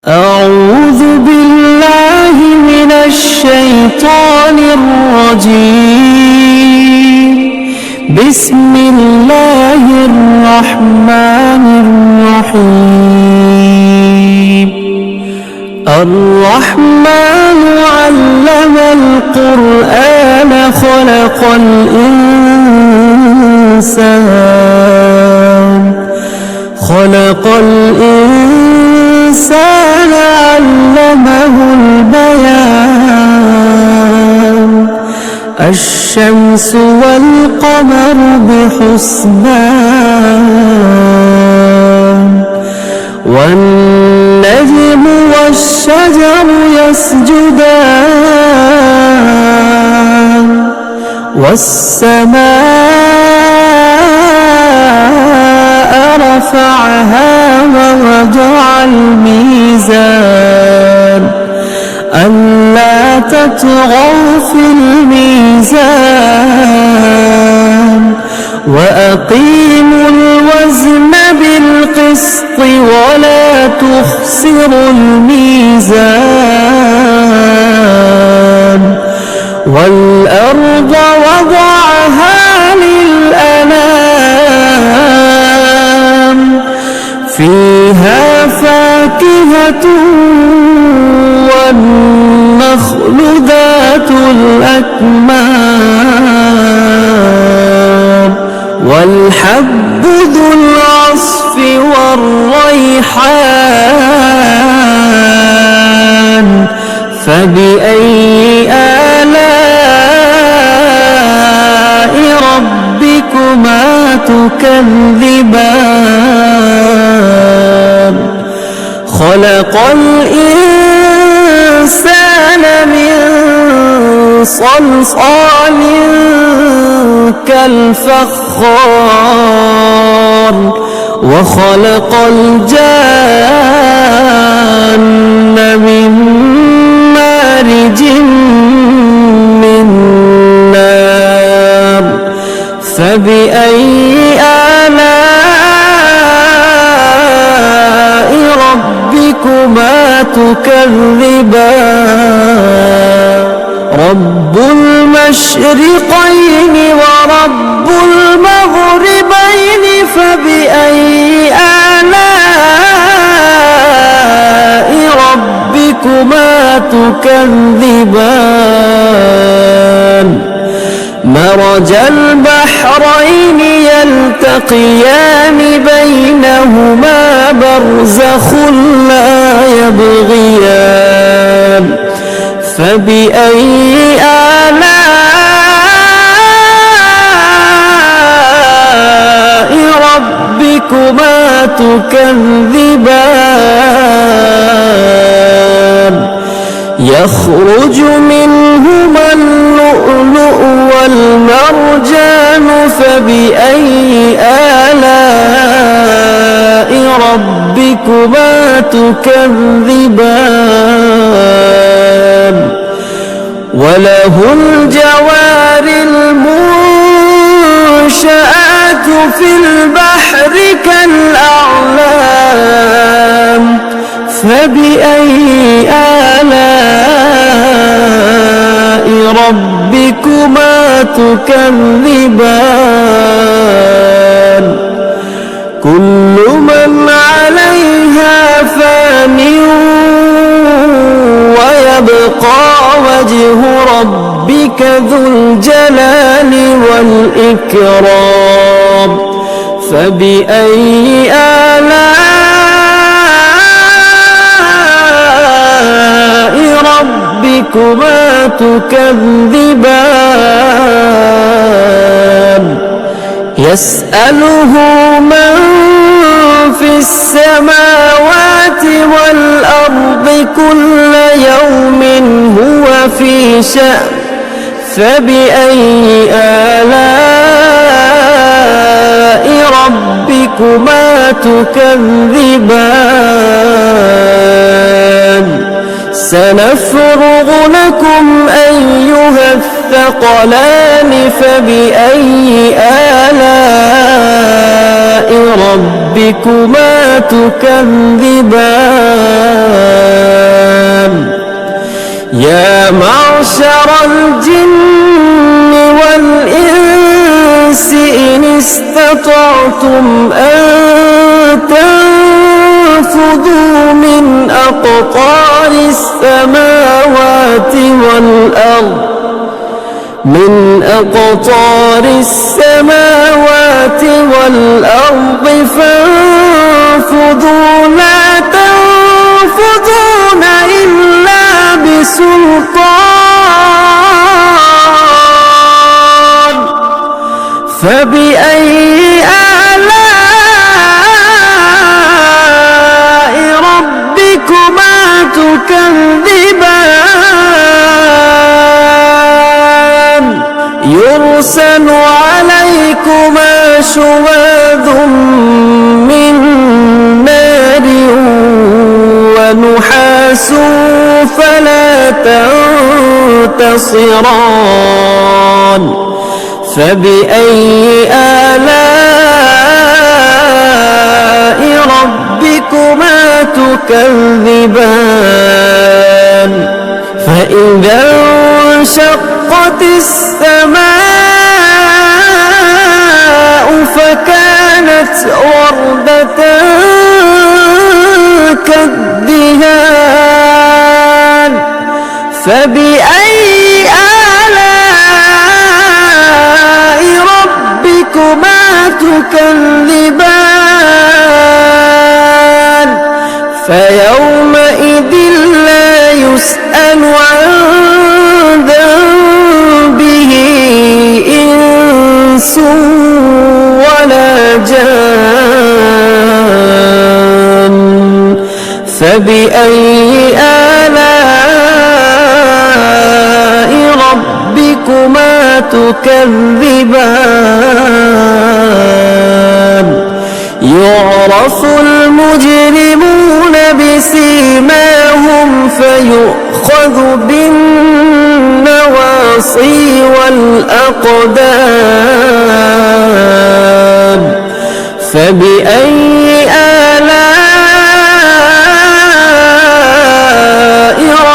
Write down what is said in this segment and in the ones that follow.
أعوذ بالله من الشيطان الرجيم. بسم الله الرحمن الرحيم. الرحمن علم القرآن خلق الإنسان علمه البيان. الشمس والقمر بحسبان والنجم والشجر يسجدان والسماء رفعها ووضع الميزان ألا تطغوا في الميزان وأقيموا الوزن بالقسط ولا تخسروا الميزان. والأرض وضعها للأنام فيها فاكهة والنخل ذات الأكمام والحب ذو العصف والريحان. فبأي آلاء ربكما تكذبان؟ خلق الإنسان من صلصال كالفخار وخلق الجان من مارج من نار. فبأي آلاء ربكما تكذبان؟ رب المشرقين ورب المغربين فبأي آلاء ربكما تكذبان؟ مرج البحرين يلتقيان بينهما برزخ لا يبغيان. فبأي آلاء ربكما تكذبان؟ يخرج منهما اللؤلؤ والمرجان فبأي آلاء ربكما تكذبان؟ وله الجوار المنشآت في البحر كالأعلام. فبأي آلاء ربكما تكذبان؟ كل من عليها فان ويبقى وجه ربك ذو الجلال والإكرام. فبأي آلاء ربكما تكذبان؟ يسأله من في السماوات والأرض كل يوم هو في شأن. فبأي آلاء ربكما تكذبان؟ سنفرغ لكم أيها الثقلان. فبأي آلاء ربكما تكذبان يا معشر الجن والإنس إن استطعتم أن تنفذوا من أقطار السماوات والأرض فانفذوا لا تنفذون إلا بسلطان فبأي آلاء ربكما تكذبان يرسل عليكما شواظ من نار ونحاس فلا تنتصران فبأي آلاء ربكما تكذبان فإذا انشقت السماء فكانت وردة كالدهان فبأي آلاء ربكما تكذبان فيومئذ لا يسأل عن ذنبه إنس ولا جان فبأي آلاء ربكما تكذبان يعرف المجرمون بسيماهم فيؤخذ بالنواصي والأقدام فبأي آلاء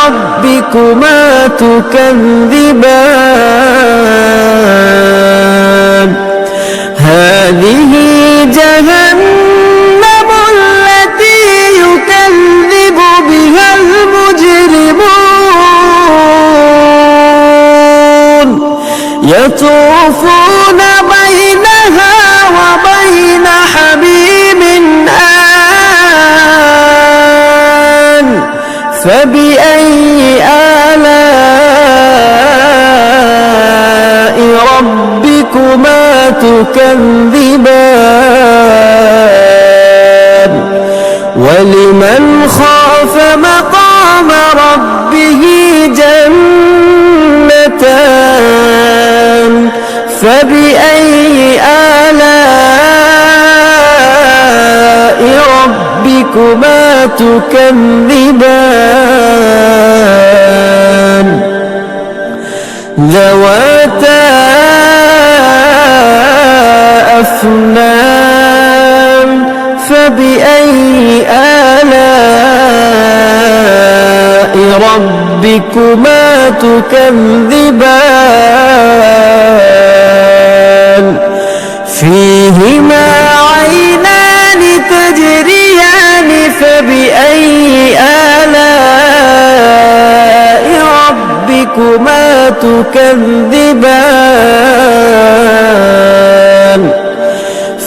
ربكما تكذبان هذه جهنم التي يكذب بها المجرمون يطوفون بينها وبين حميم آن فبأي آلاء ربكما تكذبان ولمن خاف مقام ربه جنتان فبأي آلاء ربكما تكذبان ذواتا أفنان فبأي آلاء ربكما تكذبان فيهما عينان تجريان فبأي آلاء ربكما تكذبان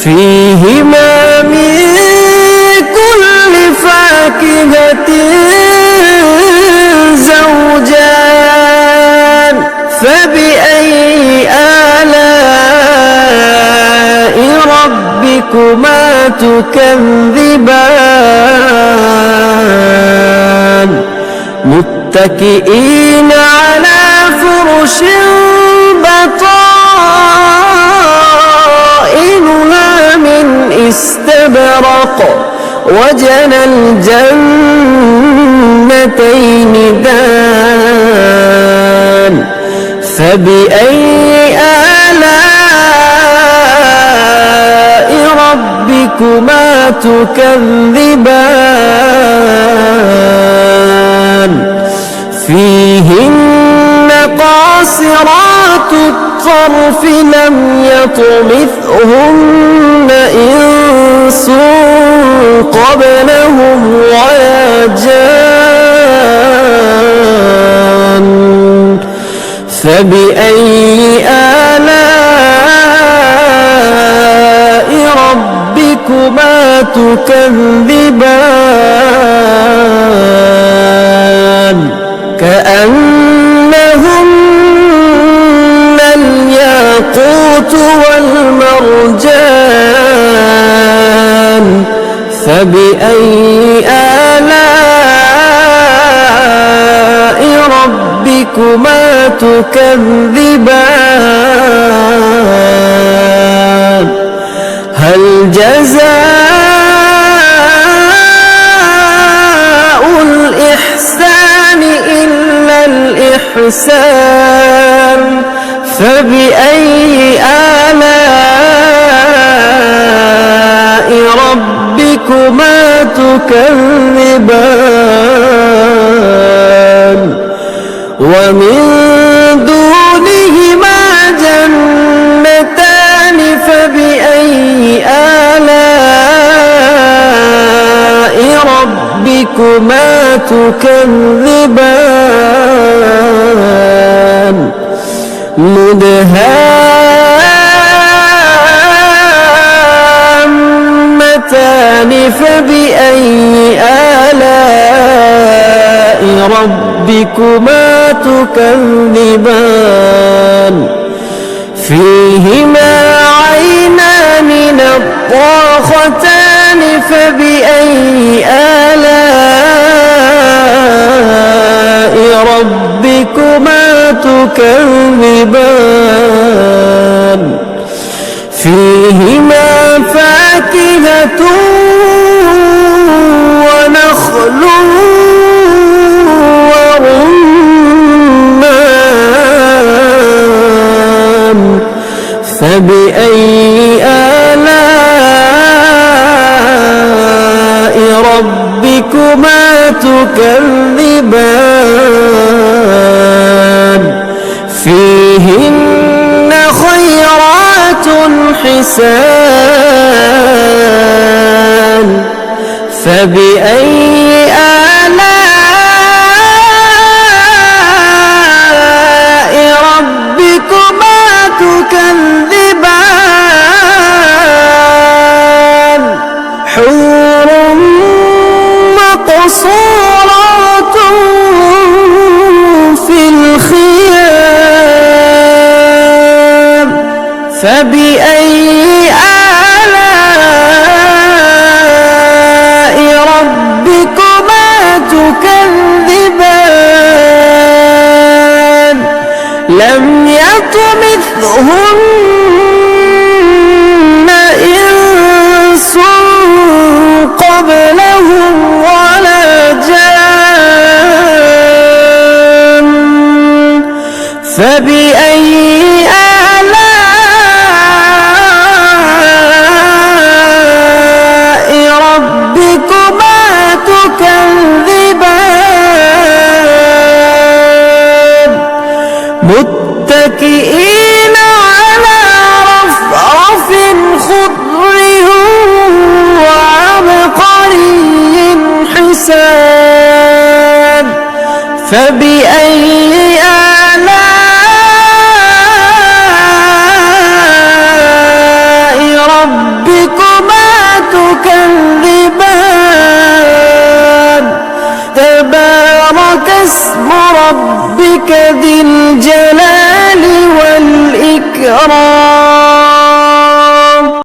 فيهما من كل فاكهة زوجان فبأي آلاء ربكما تكذبان متكئين على فرش بطائنها من استبرق وجنى الجنتين دان فبأي آلاء ربكما تكذبان فيه الصرف لم يطمثهن إنس قبلهم ولا جان فبأي آلاء ربكما تكذبان كأنهن الياقوت والمرجان فبأي آلاء ربكما تكذبان هل جزاء الإحسان إلا الإحسان فبأي آلاء ربكما تكذبان ومن دونهما جنتان فبأي آلاء ربكما تكذبان مدهامتان فبأي آلاء ربكما تكذبان فيهما عينان نضاختان فبأي آلاء ربكما تكذبان فيهما فاكهة ونخل ورمان فبأي آلاء ربكما تكذبان فيهن خيرات حسان فبأي آلاء ربكما تكذبان حور مقصورات في الخيام فبأي آلاء ربكما تكذبان لم يطمثهن إنس قبلهم ولا جان فبأي آلاء ربكما تكذبان متكئين على رفرف خضر وعبقري حسان فبأي آلاء ربكما تكذبان تبارك اسم ربك ذي الجلال والإكرام